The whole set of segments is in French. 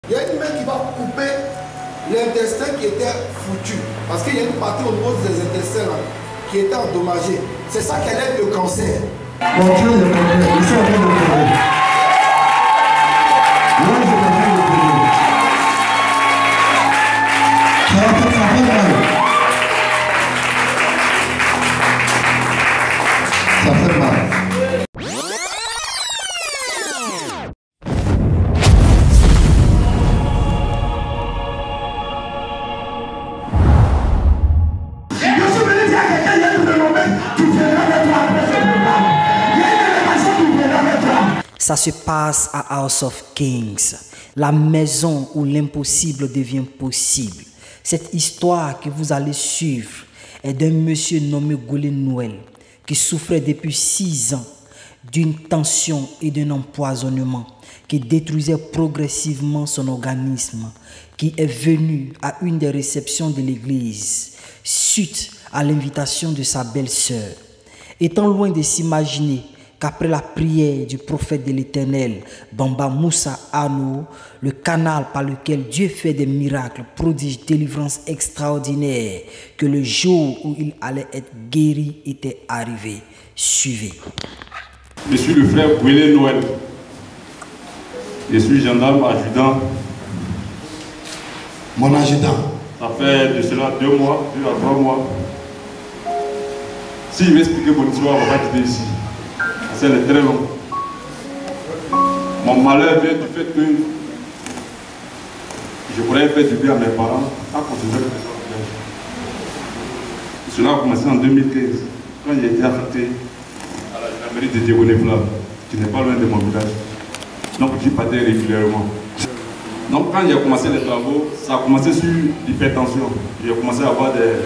Il y a une main qui va couper l'intestin qui était foutu. Parce qu'il y a une partie au niveau des intestins là, qui était endommagée. C'est ça qu'elle aide le cancer. Contrôle le cancer. Je suis en train de parler. Là, je suis en train de parler. Ça fait mal. Ça fait mal. Ça se passe à House of Kings, la maison où l'impossible devient possible. Cette histoire que vous allez suivre est d'un monsieur nommé Golden Noël qui souffrait depuis 6 ans d'une tension et d'un empoisonnement qui détruisait progressivement son organisme, qui est venu à une des réceptions de l'église suite à l'invitation de sa belle-sœur. Étant loin de s'imaginer qu'après la prière du prophète de l'Éternel, Bamba Moussa Anou, le canal par lequel Dieu fait des miracles, prodiges, délivrances extraordinaires, que le jour où il allait être guéri était arrivé. Suivez. Je suis le frère Golden Noël. Je suis gendarme adjudant. Mon adjudant. Ça fait de cela 2 mois, 2 à 3 mois. Si je vais expliquer mon histoire, on va pas quitter ici. C'est très long. Mon malheur vient du fait que je voulais faire du bien à mes parents à continuer le village. Cela a commencé en 2015, quand j'ai été affecté à la mairie de Diegonefla, qui n'est pas loin de mon village. Donc j'y partais régulièrement. Donc quand j'ai commencé les travaux, ça a commencé sur l'hypertension. J'ai commencé à avoir des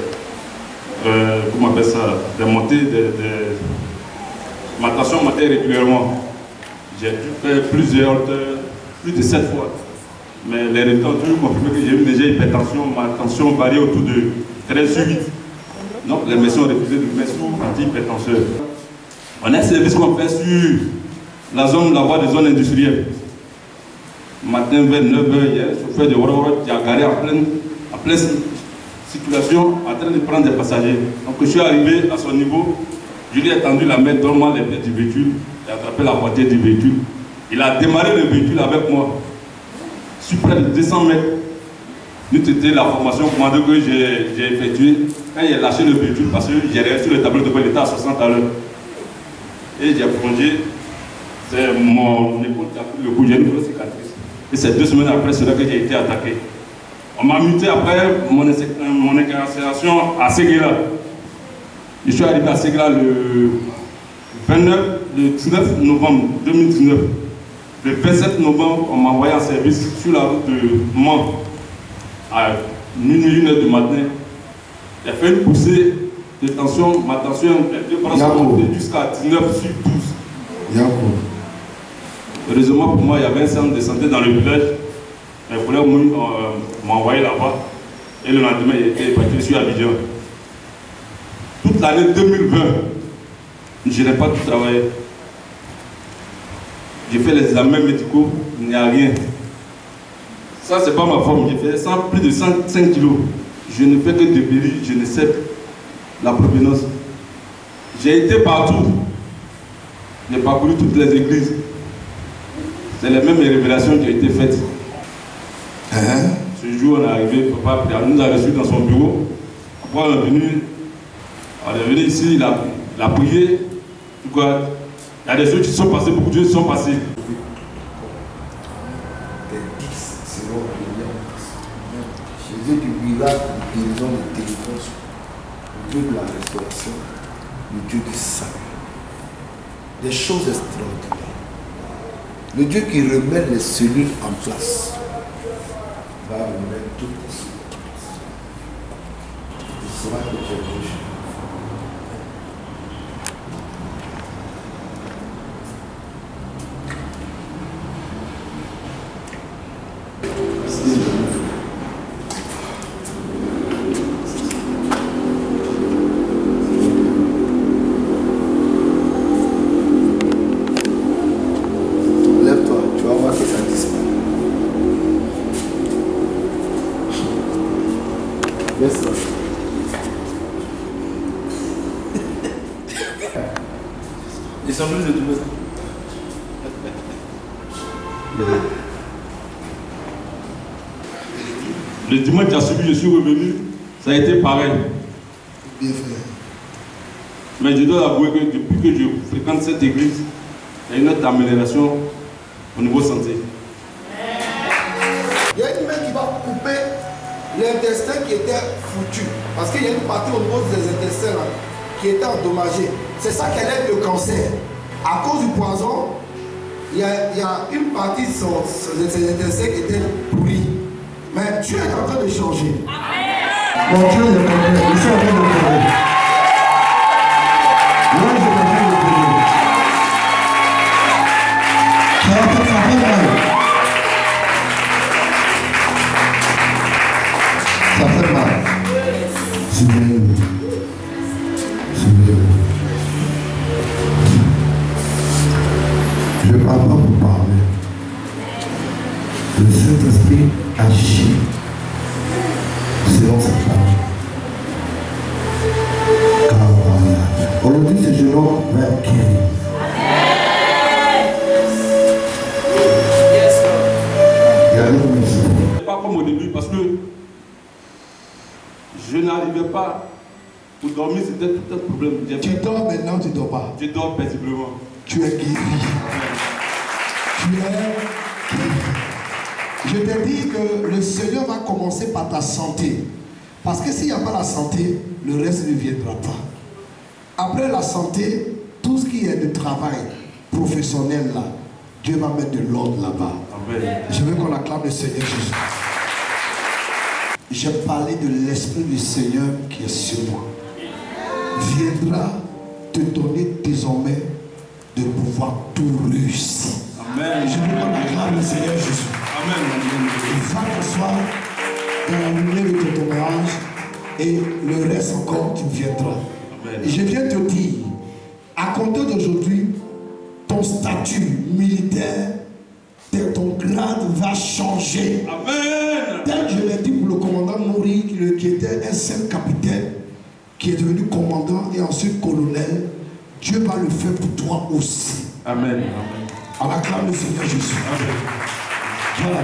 comment on appelle ça, des montées, ma tension montait régulièrement. J'ai dû faire plusieurs heures, plus de 7 fois. Mais les résultats ont toujours confirmé que j'ai eu une légère hypertension, ma tension variait autour de 13 sur 8. Donc les médecins ont refusé de me mettre sous anti-hypertenseur. On a un service qu'on fait sur la voie des zones industrielles. Matin vers 9h, il y a un chauffeur de Woro qui a garé en pleine circulation en train de prendre des passagers. Donc je suis arrivé à son niveau, je lui ai tendu la main dormant les pieds du véhicule, j'ai attrapé la portière du véhicule. Il a démarré le véhicule avec moi. Sur près de 200 mètres, c'était la formation commando que j'ai effectuée. Quand il a lâché le véhicule, parce que j'ai regardé sur le tableau de bord, il était à 60 à l'heure. Et j'ai plongé, c'est mon épaule qui a pris le coup, j'ai une grosse cicatrice. Et c'est 2 semaines après cela que j'ai été attaqué. On m'a muté après mon incarcération à Séguéla. Je suis arrivé à Séguéla le 19 novembre 2019. Le 27 novembre, on m'a envoyé en service sur la route de Mans à minuit, 1h du matin. J'ai fait une poussée de tension. Ma tension, les 2 bras sont montés jusqu'à 19 sur 12. Heureusement pour moi, il y avait un centre de santé dans le village. Mes collègues m'ont envoyé là-bas. Et le lendemain, j'ai été évacué sur Abidjan. Toute l'année 2020, je n'ai pas tout travaillé. J'ai fait les examens médicaux, il n'y a rien. Ça, c'est pas ma forme. J'ai fait plus de 105 kilos. Je ne fais que débérir, je ne sais la provenance. J'ai été partout. J'ai parcouru toutes les églises. C'est les mêmes révélations qui ont été faites. Ce jour, on est arrivé, papa nous a reçus dans son bureau. Après, on est venu ici, il a prié. Il y a des choses qui sont passées, beaucoup de choses qui sont passées. Jésus du miracle, de guérison, de délivrance, le Dieu de la restauration, le Dieu du salut. Des choses extraordinaires. Le Dieu qui remet les cellules en place va remettre toutes les cellules. C'est cela que tu es venu. Yes, sir. Ils sont venus de trouver ça. Le dimanche qui a suivi, je suis revenu, ça a été pareil. Bien fait. Mais je dois avouer que depuis que je fréquente cette église, il y a une autre amélioration au niveau santé. Il y a une main qui va couper l'intestin qui était foutu. Parce qu'il y a une partie au niveau des intestins là, qui était endommagée. C'est ça qu'elle aide le cancer. À cause du poison, il y a une partie de ses intestins qui était pourrie. Mais Dieu est en train de changer. Mon Dieu est complet. Je suis en train de pleurer. Là, je suis en train de pleurer. Ça fait mal. Ça fait mal. Souviens-vous. Souviens-vous. Je ne parle pas pour parler. Le Saint-Esprit agit selon sa parole. Car voilà. Aujourd'hui, ce jeune homme va être guéri. Il y a une maison. C'est pas comme au début parce que je n'arrivais pas. Pour dormir, c'était tout un problème. Tu dors maintenant, tu ne dors pas. Je dors paisiblement. Tu es guéri. Tu es guéri. Je te dis que le Seigneur va commencer par ta santé. Parce que s'il n'y a pas la santé, le reste ne viendra pas. Après la santé, tout ce qui est de travail professionnel là, Dieu va mettre de l'ordre là-bas. Amen. Je veux qu'on acclame le Seigneur Jésus. J'ai parlé de l'Esprit du Seigneur qui est sur moi. Viendra te donner désormais de pouvoir tout réussir. Amen. Je veux qu'on acclame le Seigneur Jésus. Amen. Va t'asseoir dans la lumière de ton mariage et le reste encore tu viendras. Amen. Et je viens te dire, à compter d'aujourd'hui, ton statut militaire, ton grade va changer. Amen. Tel que je l'ai dit pour le commandant Nouri, qui était un simple capitaine, qui est devenu commandant et ensuite colonel, Dieu va le faire pour toi aussi. Amen. On acclame le Seigneur Jésus. Amen. Voilà.